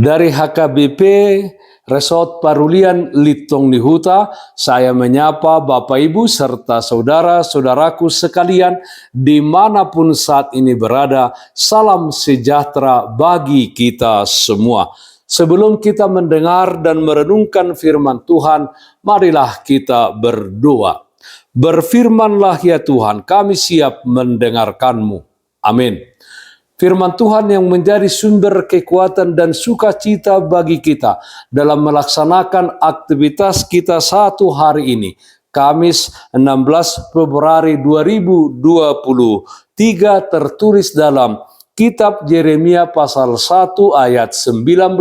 Dari HKBP Resort Parulian Litong Nihuta, saya menyapa Bapak Ibu serta saudara-saudaraku sekalian dimanapun saat ini berada. Salam sejahtera bagi kita semua. Sebelum kita mendengar dan merenungkan firman Tuhan, marilah kita berdoa. Berfirmanlah ya Tuhan, kami siap mendengarkan-Mu. Amin. Firman Tuhan yang menjadi sumber kekuatan dan sukacita bagi kita dalam melaksanakan aktivitas kita satu hari ini, Kamis 16 Februari 2023, tertulis dalam Kitab Yeremia pasal 1 ayat 19,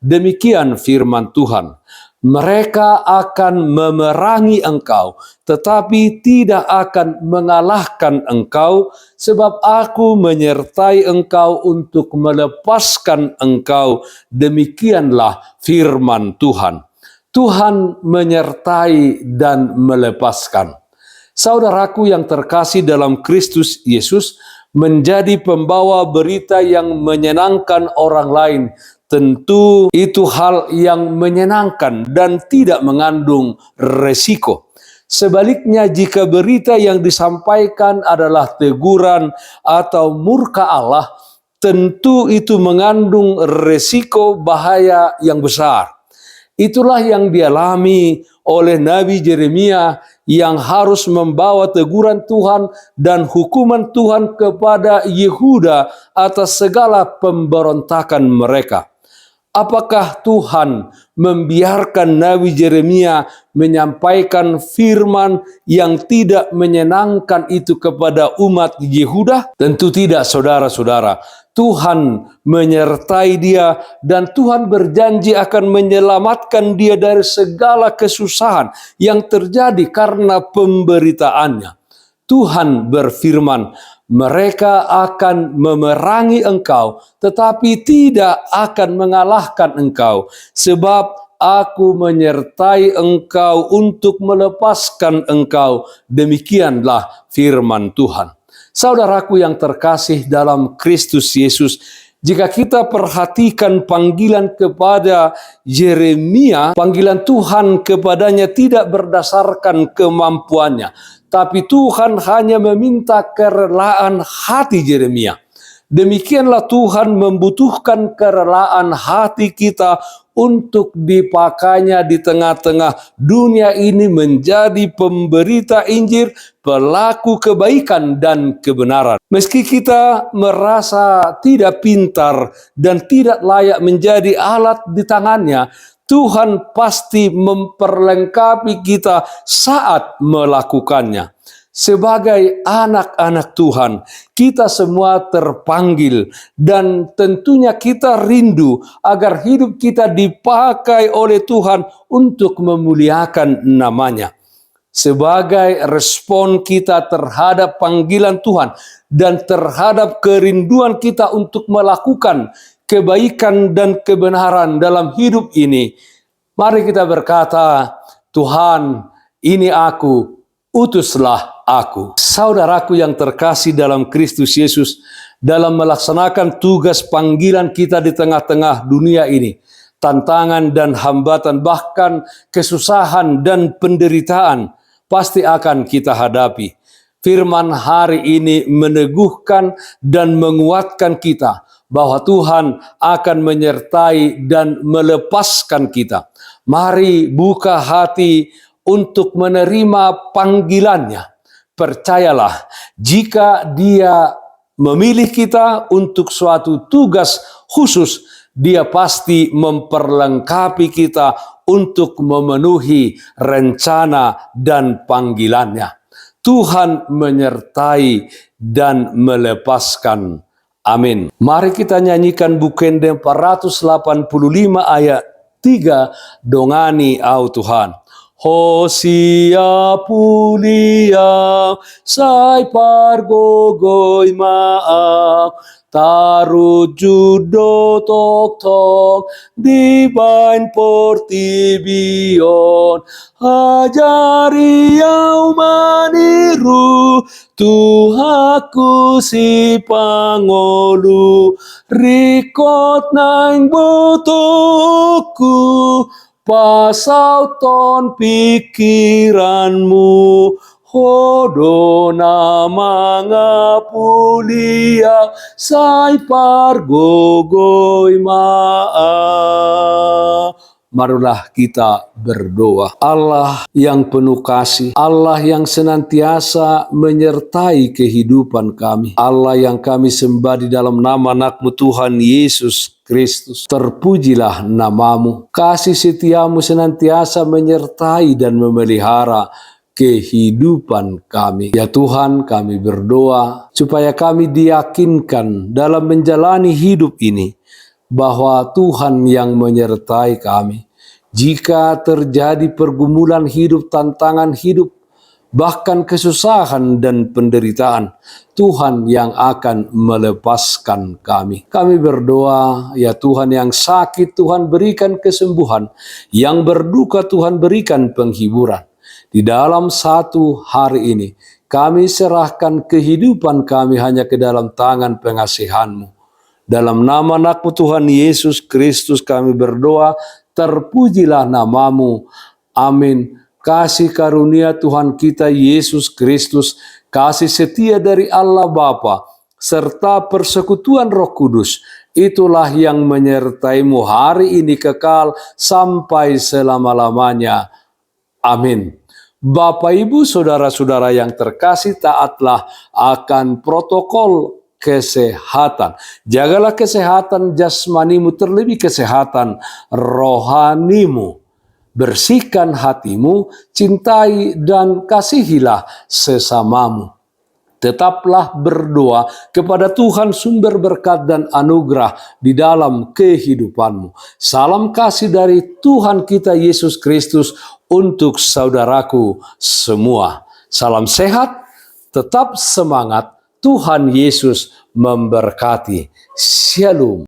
demikian firman Tuhan. Mereka akan memerangi engkau, tetapi tidak akan mengalahkan engkau, sebab aku menyertai engkau untuk melepaskan engkau. Demikianlah firman Tuhan. Tuhan menyertai dan melepaskan. Saudaraku yang terkasih dalam Kristus Yesus, menjadi pembawa berita yang menyenangkan orang lain, tentu itu hal yang menyenangkan dan tidak mengandung resiko. Sebaliknya, jika berita yang disampaikan adalah teguran atau murka Allah, tentu itu mengandung resiko bahaya yang besar. Itulah yang dialami oleh Nabi Yeremia yang harus membawa teguran Tuhan dan hukuman Tuhan kepada Yehuda atas segala pemberontakan mereka. Apakah Tuhan membiarkan Nabi Yeremia menyampaikan firman yang tidak menyenangkan itu kepada umat Yehuda? Tentu tidak, saudara-saudara. Tuhan menyertai dia dan Tuhan berjanji akan menyelamatkan dia dari segala kesusahan yang terjadi karena pemberitaannya. Tuhan berfirman, mereka akan memerangi engkau, tetapi tidak akan mengalahkan engkau, sebab aku menyertai engkau untuk melepaskan engkau. Demikianlah firman Tuhan. Saudaraku yang terkasih dalam Kristus Yesus, jika kita perhatikan panggilan kepada Yeremia, panggilan Tuhan kepadanya tidak berdasarkan kemampuannya, tapi Tuhan hanya meminta kerelaan hati Yeremia. Demikianlah Tuhan membutuhkan kerelaan hati kita untuk dipakainya di tengah-tengah dunia ini menjadi pemberita Injil, pelaku kebaikan dan kebenaran. Meski kita merasa tidak pintar dan tidak layak menjadi alat di tangannya, Tuhan pasti memperlengkapi kita saat melakukannya. Sebagai anak-anak Tuhan, kita semua terpanggil dan tentunya kita rindu agar hidup kita dipakai oleh Tuhan untuk memuliakan namanya. Sebagai respon kita terhadap panggilan Tuhan dan terhadap kerinduan kita untuk melakukan kebaikan dan kebenaran dalam hidup ini, mari kita berkata, Tuhan, ini aku, utuslah aku. Saudaraku yang terkasih dalam Kristus Yesus, dalam melaksanakan tugas panggilan kita di tengah-tengah dunia ini, tantangan dan hambatan, bahkan kesusahan dan penderitaan pasti akan kita hadapi. Firman hari ini meneguhkan dan menguatkan kita bahwa Tuhan akan menyertai dan melepaskan kita. Mari buka hati untuk menerima panggilannya. Percayalah, jika Dia memilih kita untuk suatu tugas khusus, Dia pasti memperlengkapi kita untuk memenuhi rencana dan panggilannya. Tuhan menyertai dan melepaskan. Amin. Mari kita nyanyikan Bukende 485 ayat 3, dongani au Tuhan. Hosia pulia sai pargogoi maak taru judo tok tok di bain portibion ajari au maniru Tuhaku si pangolu, rikot nang butuhku, pasau ton pikiranmu, hodo na mga pulia, say pargogoy maa. Marilah kita berdoa. Allah yang penuh kasih, Allah yang senantiasa menyertai kehidupan kami, Allah yang kami sembah di dalam nama anak-Mu Tuhan Yesus Kristus. Terpujilah namamu. Kasih setiamu senantiasa menyertai dan memelihara kehidupan kami. Ya Tuhan, kami berdoa supaya kami diyakinkan dalam menjalani hidup ini bahwa Tuhan yang menyertai kami. Jika terjadi pergumulan hidup, tantangan hidup, bahkan kesusahan dan penderitaan, Tuhan yang akan melepaskan kami. Kami berdoa, ya Tuhan, yang sakit Tuhan berikan kesembuhan, yang berduka Tuhan berikan penghiburan. Di dalam satu hari ini, kami serahkan kehidupan kami hanya ke dalam tangan pengasihan-Mu. Dalam nama anak-Mu Tuhan Yesus Kristus kami berdoa, terpujilah namamu. Amin. Kasih karunia Tuhan kita Yesus Kristus, kasih setia dari Allah Bapa, serta persekutuan Roh Kudus, itulah yang menyertaimu hari ini kekal sampai selama-lamanya. Amin. Bapak, Ibu, saudara-saudara yang terkasih, taatlah akan protokol kesehatan. Jagalah kesehatan jasmanimu, terlebih kesehatan rohanimu. Bersihkan hatimu, cintai dan kasihilah sesamamu. Tetaplah berdoa kepada Tuhan sumber berkat dan anugerah di dalam kehidupanmu. Salam kasih dari Tuhan kita Yesus Kristus untuk saudaraku semua. Salam sehat, tetap semangat. Tuhan Yesus memberkati. Shalom.